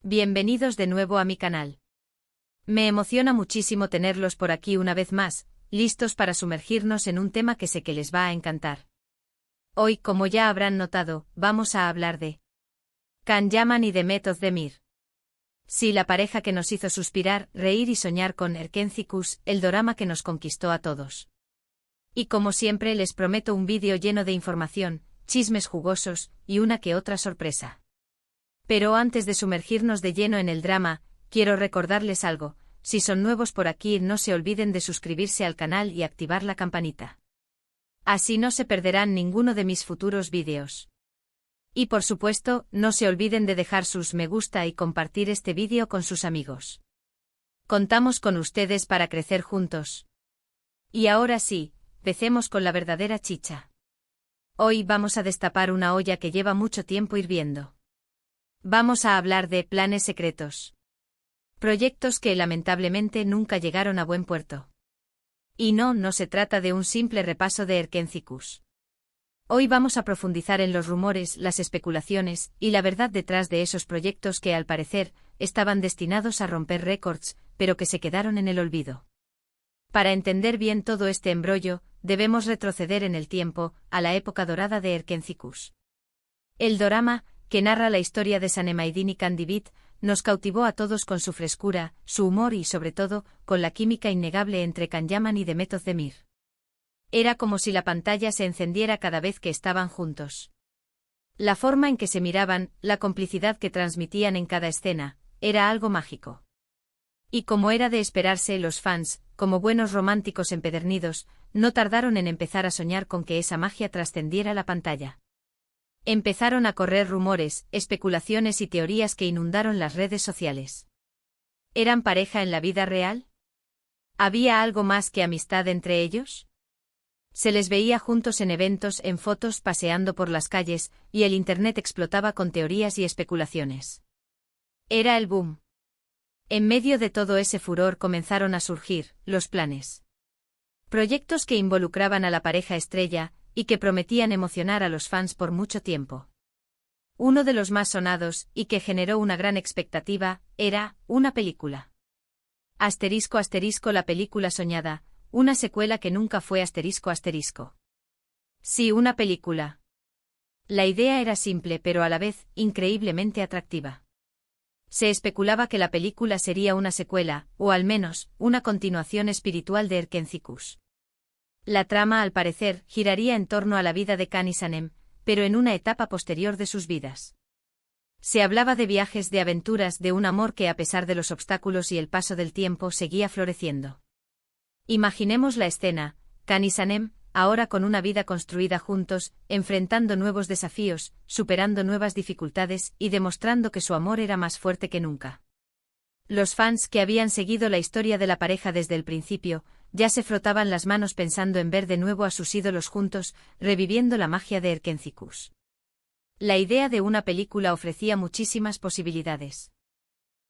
Bienvenidos de nuevo a mi canal. Me emociona muchísimo tenerlos por aquí una vez más, listos para sumergirnos en un tema que sé que les va a encantar. Hoy, como ya habrán notado, vamos a hablar de Can Yaman y Demet Özdemir. Sí, la pareja que nos hizo suspirar, reír y soñar con Erkenci el dorama que nos conquistó a todos. Y como siempre les prometo un vídeo lleno de información, chismes jugosos y una que otra sorpresa. Pero antes de sumergirnos de lleno en el drama, quiero recordarles algo: si son nuevos por aquí no se olviden de suscribirse al canal y activar la campanita. Así no se perderán ninguno de mis futuros vídeos. Y por supuesto, no se olviden de dejar sus me gusta y compartir este vídeo con sus amigos. Contamos con ustedes para crecer juntos. Y ahora sí, empecemos con la verdadera chicha. Hoy vamos a destapar una olla que lleva mucho tiempo hirviendo. Vamos a hablar de planes secretos. Proyectos que lamentablemente nunca llegaron a buen puerto. Y no se trata de un simple repaso de Erkenci. Hoy vamos a profundizar en los rumores, las especulaciones y la verdad detrás de esos proyectos que al parecer estaban destinados a romper récords, pero que se quedaron en el olvido. Para entender bien todo este embrollo, debemos retroceder en el tiempo, a la época dorada de Erkenci. El dorama, que narra la historia de Sanem y Candivit, nos cautivó a todos con su frescura, su humor y sobre todo, con la química innegable entre Can Yaman y Demet Özdemir. Era como si la pantalla se encendiera cada vez que estaban juntos. La forma en que se miraban, la complicidad que transmitían en cada escena, era algo mágico. Y como era de esperarse, los fans, como buenos románticos empedernidos, no tardaron en empezar a soñar con que esa magia trascendiera la pantalla. Empezaron a correr rumores, especulaciones y teorías que inundaron las redes sociales. ¿Eran pareja en la vida real? ¿Había algo más que amistad entre ellos? Se les veía juntos en eventos, en fotos, paseando por las calles, y el internet explotaba con teorías y especulaciones. Era el boom. En medio de todo ese furor comenzaron a surgir los planes. Proyectos que involucraban a la pareja estrella, y que prometían emocionar a los fans por mucho tiempo. Uno de los más sonados, y que generó una gran expectativa, era una película. *** la película soñada, una secuela que nunca fue ***. Sí, una película. La idea era simple pero a la vez, increíblemente atractiva. Se especulaba que la película sería una secuela, o al menos, una continuación espiritual de Erkenci. La trama, al parecer, giraría en torno a la vida de Can y Sanem, pero en una etapa posterior de sus vidas. Se hablaba de viajes, de aventuras, de un amor que a pesar de los obstáculos y el paso del tiempo seguía floreciendo. Imaginemos la escena: Can y Sanem, ahora con una vida construida juntos, enfrentando nuevos desafíos, superando nuevas dificultades y demostrando que su amor era más fuerte que nunca. Los fans que habían seguido la historia de la pareja desde el principio, ya se frotaban las manos pensando en ver de nuevo a sus ídolos juntos, reviviendo la magia de Erkenci. La idea de una película ofrecía muchísimas posibilidades.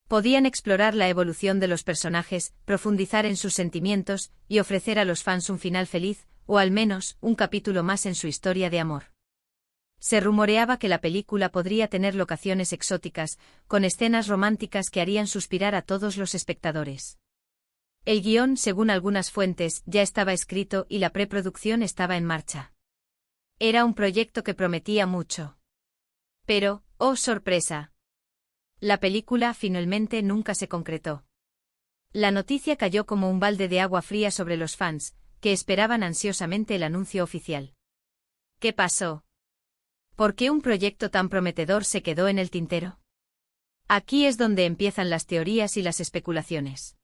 Podían explorar la evolución de los personajes, profundizar en sus sentimientos, y ofrecer a los fans un final feliz, o al menos, un capítulo más en su historia de amor. Se rumoreaba que la película podría tener locaciones exóticas, con escenas románticas que harían suspirar a todos los espectadores. El guión, según algunas fuentes, ya estaba escrito y la preproducción estaba en marcha. Era un proyecto que prometía mucho. Pero, ¡oh sorpresa!, la película finalmente nunca se concretó. La noticia cayó como un balde de agua fría sobre los fans, que esperaban ansiosamente el anuncio oficial. ¿Qué pasó? ¿Por qué un proyecto tan prometedor se quedó en el tintero? Aquí es donde empiezan las teorías y las especulaciones.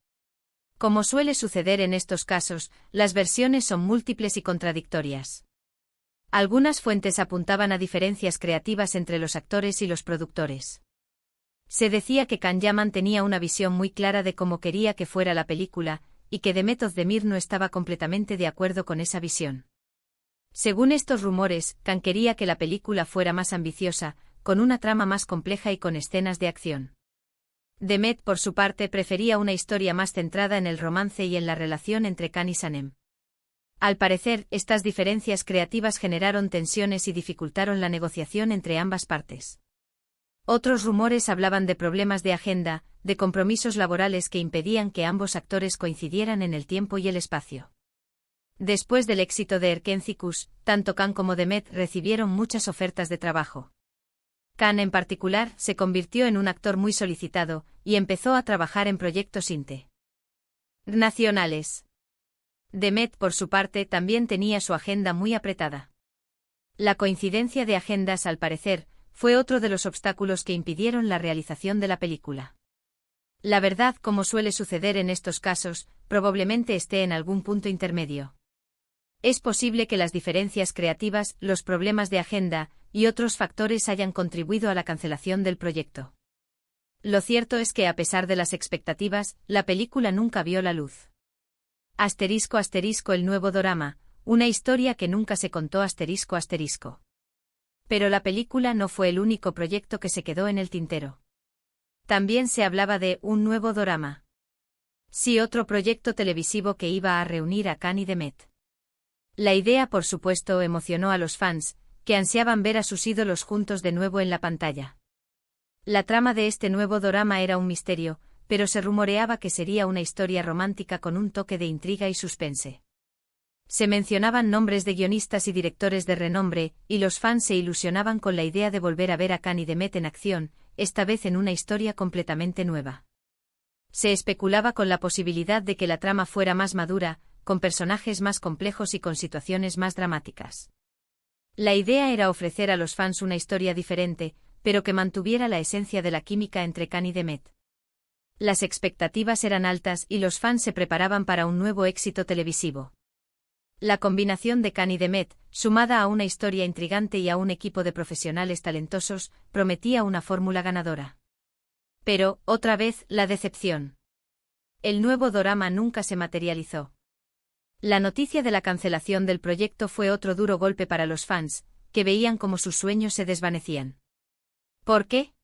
Como suele suceder en estos casos, las versiones son múltiples y contradictorias. Algunas fuentes apuntaban a diferencias creativas entre los actores y los productores. Se decía que Can Yaman tenía una visión muy clara de cómo quería que fuera la película, y que Demet Özdemir no estaba completamente de acuerdo con esa visión. Según estos rumores, Can quería que la película fuera más ambiciosa, con una trama más compleja y con escenas de acción. Demet, por su parte, prefería una historia más centrada en el romance y en la relación entre Can y Sanem. Al parecer, estas diferencias creativas generaron tensiones y dificultaron la negociación entre ambas partes. Otros rumores hablaban de problemas de agenda, de compromisos laborales que impedían que ambos actores coincidieran en el tiempo y el espacio. Después del éxito de Erkencicus, tanto Khan como Demet recibieron muchas ofertas de trabajo. Khan en particular se convirtió en un actor muy solicitado y empezó a trabajar en proyectos internacionales. Demet, por su parte, también tenía su agenda muy apretada. La coincidencia de agendas, al parecer, fue otro de los obstáculos que impidieron la realización de la película. La verdad, como suele suceder en estos casos, probablemente esté en algún punto intermedio. Es posible que las diferencias creativas, los problemas de agenda y otros factores hayan contribuido a la cancelación del proyecto. Lo cierto es que, a pesar de las expectativas, la película nunca vio la luz. Asterisco asterisco el nuevo dorama, una historia que nunca se contó asterisco asterisco. Pero la película no fue el único proyecto que se quedó en el tintero. También se hablaba de un nuevo dorama. Sí, otro proyecto televisivo que iba a reunir a Khan y Demet. La idea, por supuesto, emocionó a los fans, que ansiaban ver a sus ídolos juntos de nuevo en la pantalla. La trama de este nuevo dorama era un misterio, pero se rumoreaba que sería una historia romántica con un toque de intriga y suspense. Se mencionaban nombres de guionistas y directores de renombre, y los fans se ilusionaban con la idea de volver a ver a Khan y Demet en acción, esta vez en una historia completamente nueva. Se especulaba con la posibilidad de que la trama fuera más madura, con personajes más complejos y con situaciones más dramáticas. La idea era ofrecer a los fans una historia diferente, pero que mantuviera la esencia de la química entre Khan y Demet. Las expectativas eran altas y los fans se preparaban para un nuevo éxito televisivo. La combinación de Khan y Demet, sumada a una historia intrigante y a un equipo de profesionales talentosos, prometía una fórmula ganadora. Pero, otra vez, la decepción. El nuevo dorama nunca se materializó. La noticia de la cancelación del proyecto fue otro duro golpe para los fans, que veían cómo sus sueños se desvanecían. ¿Por qué?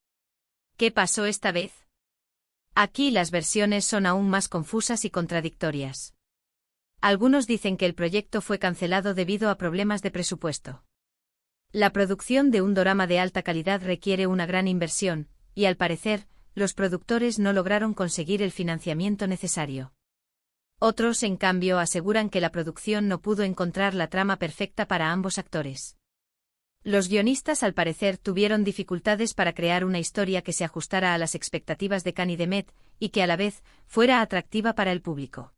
¿Qué pasó esta vez? Aquí las versiones son aún más confusas y contradictorias. Algunos dicen que el proyecto fue cancelado debido a problemas de presupuesto. La producción de un dorama de alta calidad requiere una gran inversión, y al parecer, los productores no lograron conseguir el financiamiento necesario. Otros, en cambio, aseguran que la producción no pudo encontrar la trama perfecta para ambos actores. Los guionistas, al parecer, tuvieron dificultades para crear una historia que se ajustara a las expectativas de Khan y Demet, y que a la vez fuera atractiva para el público.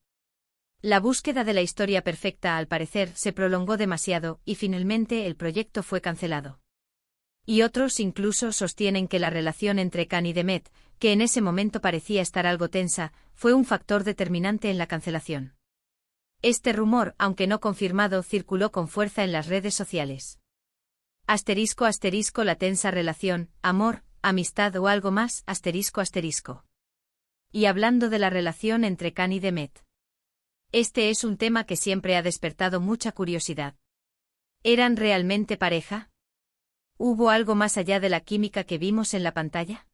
La búsqueda de la historia perfecta, al parecer, se prolongó demasiado, y finalmente el proyecto fue cancelado. Y otros incluso sostienen que la relación entre Khan y Demet, que en ese momento parecía estar algo tensa, fue un factor determinante en la cancelación. Este rumor, aunque no confirmado, circuló con fuerza en las redes sociales. Asterisco asterisco la tensa relación, amor, amistad o algo más, asterisco asterisco. Y hablando de la relación entre Khan y Demet. Este es un tema que siempre ha despertado mucha curiosidad. ¿Eran realmente pareja? ¿Hubo algo más allá de la química que vimos en la pantalla?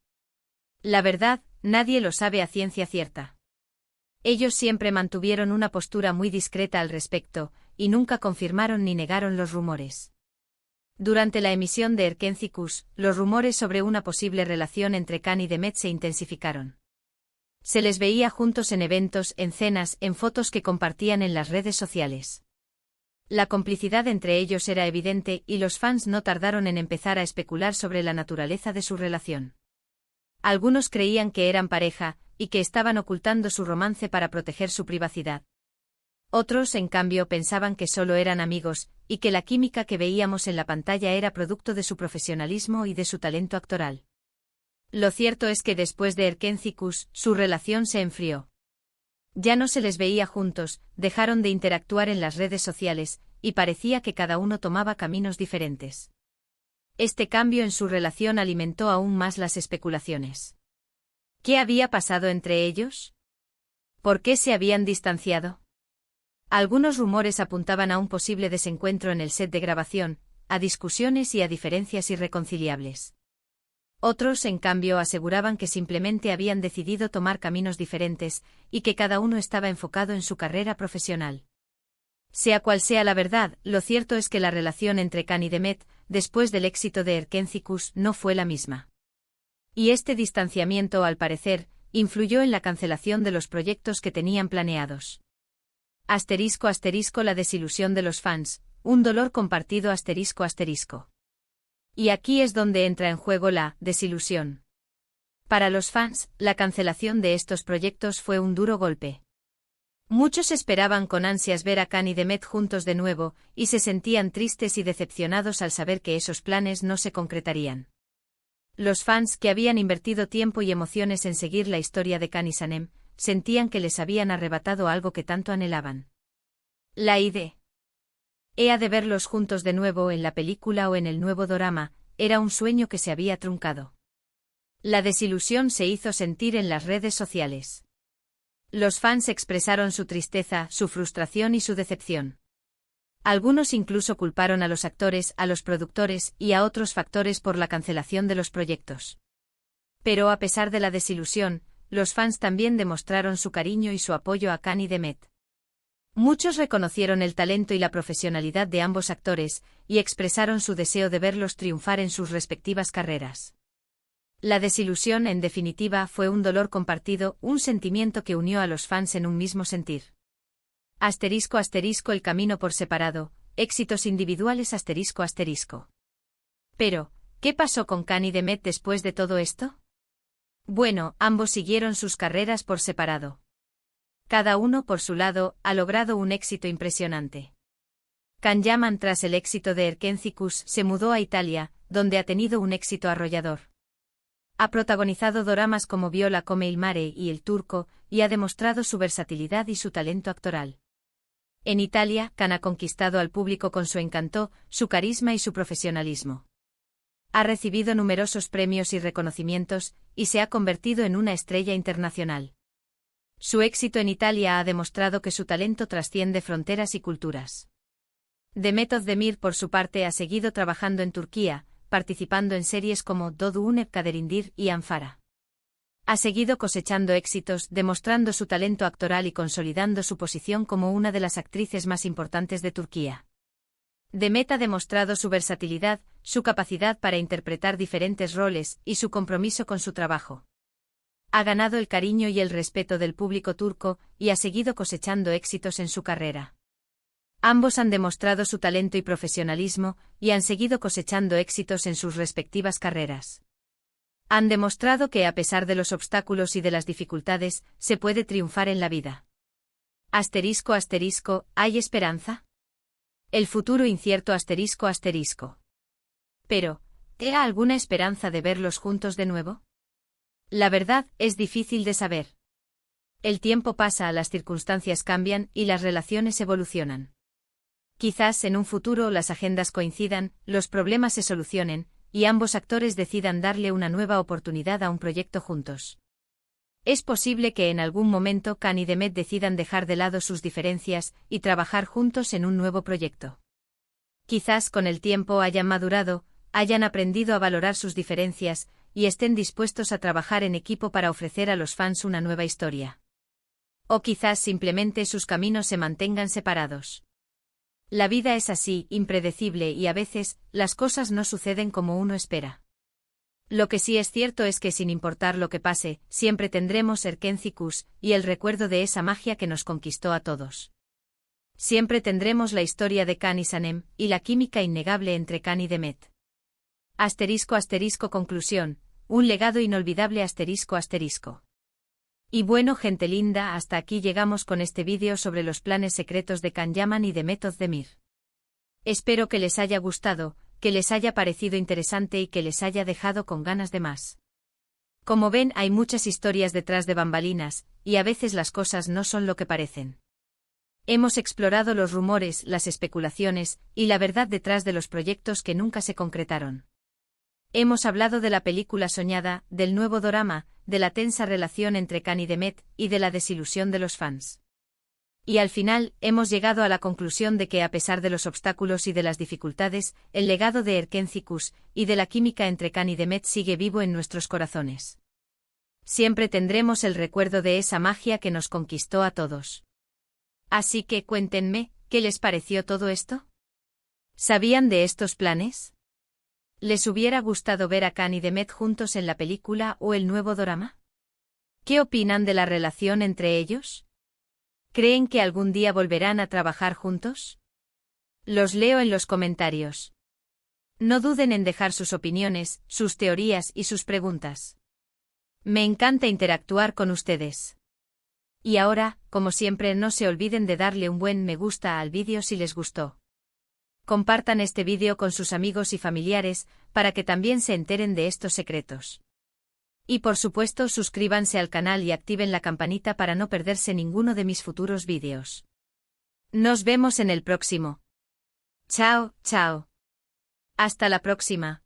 La verdad, nadie lo sabe a ciencia cierta. Ellos siempre mantuvieron una postura muy discreta al respecto, y nunca confirmaron ni negaron los rumores. Durante la emisión de Erkencicus, los rumores sobre una posible relación entre Khan y Demet se intensificaron. Se les veía juntos en eventos, en cenas, en fotos que compartían en las redes sociales. La complicidad entre ellos era evidente y los fans no tardaron en empezar a especular sobre la naturaleza de su relación. Algunos creían que eran pareja, y que estaban ocultando su romance para proteger su privacidad. Otros, en cambio, pensaban que solo eran amigos, y que la química que veíamos en la pantalla era producto de su profesionalismo y de su talento actoral. Lo cierto es que después de Erkencicus, su relación se enfrió. Ya no se les veía juntos, dejaron de interactuar en las redes sociales, y parecía que cada uno tomaba caminos diferentes. Este cambio en su relación alimentó aún más las especulaciones. ¿Qué había pasado entre ellos? ¿Por qué se habían distanciado? Algunos rumores apuntaban a un posible desencuentro en el set de grabación, a discusiones y a diferencias irreconciliables. Otros, en cambio, aseguraban que simplemente habían decidido tomar caminos diferentes, y que cada uno estaba enfocado en su carrera profesional. Sea cual sea la verdad, lo cierto es que la relación entre Khan y Demet, después del éxito de Erkencicus, no fue la misma. Y este distanciamiento, al parecer, influyó en la cancelación de los proyectos que tenían planeados. *** La desilusión de los fans, un dolor compartido ***. Y aquí es donde entra en juego la desilusión. Para los fans, la cancelación de estos proyectos fue un duro golpe. Muchos esperaban con ansias ver a Khan y Demet juntos de nuevo, y se sentían tristes y decepcionados al saber que esos planes no se concretarían. Los fans, que habían invertido tiempo y emociones en seguir la historia de Khan y Sanem, sentían que les habían arrebatado algo que tanto anhelaban. La idea de verlos juntos de nuevo en la película o en el nuevo dorama, era un sueño que se había truncado. La desilusión se hizo sentir en las redes sociales. Los fans expresaron su tristeza, su frustración y su decepción. Algunos incluso culparon a los actores, a los productores y a otros factores por la cancelación de los proyectos. Pero a pesar de la desilusión, los fans también demostraron su cariño y su apoyo a Khan y Demet. Muchos reconocieron el talento y la profesionalidad de ambos actores, y expresaron su deseo de verlos triunfar en sus respectivas carreras. La desilusión, en definitiva, fue un dolor compartido, un sentimiento que unió a los fans en un mismo sentir. *** El camino por separado, éxitos individuales ***. Pero, ¿qué pasó con Khan y Demet después de todo esto? Bueno, ambos siguieron sus carreras por separado. Cada uno por su lado ha logrado un éxito impresionante. Can Yaman, tras el éxito de Erkencicus, se mudó a Italia, donde ha tenido un éxito arrollador. Ha protagonizado doramas como Viola come il mare y El Turco, y ha demostrado su versatilidad y su talento actoral. En Italia, Can ha conquistado al público con su encanto, su carisma y su profesionalismo. Ha recibido numerosos premios y reconocimientos, y se ha convertido en una estrella internacional. Su éxito en Italia ha demostrado que su talento trasciende fronteras y culturas. Demet Özdemir, por su parte, ha seguido trabajando en Turquía, participando en series como Doğduğun Kaderindir y Anfara. Ha seguido cosechando éxitos, demostrando su talento actoral y consolidando su posición como una de las actrices más importantes de Turquía. Demet ha demostrado su versatilidad, su capacidad para interpretar diferentes roles y su compromiso con su trabajo. Ha ganado el cariño y el respeto del público turco y ha seguido cosechando éxitos en su carrera. Ambos han demostrado su talento y profesionalismo y han seguido cosechando éxitos en sus respectivas carreras. Han demostrado que a pesar de los obstáculos y de las dificultades, se puede triunfar en la vida. ***, ¿hay esperanza? El futuro incierto ***. Pero, ¿hay alguna esperanza de verlos juntos de nuevo? La verdad, es difícil de saber. El tiempo pasa, las circunstancias cambian y las relaciones evolucionan. Quizás en un futuro las agendas coincidan, los problemas se solucionen, y ambos actores decidan darle una nueva oportunidad a un proyecto juntos. Es posible que en algún momento Khan y Demet decidan dejar de lado sus diferencias y trabajar juntos en un nuevo proyecto. Quizás con el tiempo hayan madurado, hayan aprendido a valorar sus diferencias, y estén dispuestos a trabajar en equipo para ofrecer a los fans una nueva historia. O quizás simplemente sus caminos se mantengan separados. La vida es así, impredecible, y a veces, las cosas no suceden como uno espera. Lo que sí es cierto es que sin importar lo que pase, siempre tendremos Erkencicus y el recuerdo de esa magia que nos conquistó a todos. Siempre tendremos la historia de Khan y Sanem, y la química innegable entre Khan y Demet. ***. Conclusión, un legado inolvidable ***. Y bueno, gente linda, hasta aquí llegamos con este vídeo sobre los planes secretos de Can Yaman y Demet Özdemir. Espero que les haya gustado, que les haya parecido interesante y que les haya dejado con ganas de más. Como ven, hay muchas historias detrás de bambalinas, y a veces las cosas no son lo que parecen. Hemos explorado los rumores, las especulaciones, y la verdad detrás de los proyectos que nunca se concretaron. Hemos hablado de la película soñada, del nuevo dorama, de la tensa relación entre Khan y Demet, y de la desilusión de los fans. Y al final, hemos llegado a la conclusión de que a pesar de los obstáculos y de las dificultades, el legado de Erkencicus y de la química entre Khan y Demet sigue vivo en nuestros corazones. Siempre tendremos el recuerdo de esa magia que nos conquistó a todos. Así que cuéntenme, ¿qué les pareció todo esto? ¿Sabían de estos planes? ¿Les hubiera gustado ver a Khan y Demet juntos en la película o el nuevo dorama? ¿Qué opinan de la relación entre ellos? ¿Creen que algún día volverán a trabajar juntos? Los leo en los comentarios. No duden en dejar sus opiniones, sus teorías y sus preguntas. Me encanta interactuar con ustedes. Y ahora, como siempre, no se olviden de darle un buen me gusta al vídeo si les gustó. Compartan este vídeo con sus amigos y familiares, para que también se enteren de estos secretos. Y por supuesto suscríbanse al canal y activen la campanita para no perderse ninguno de mis futuros vídeos. Nos vemos en el próximo. Chao, chao. Hasta la próxima.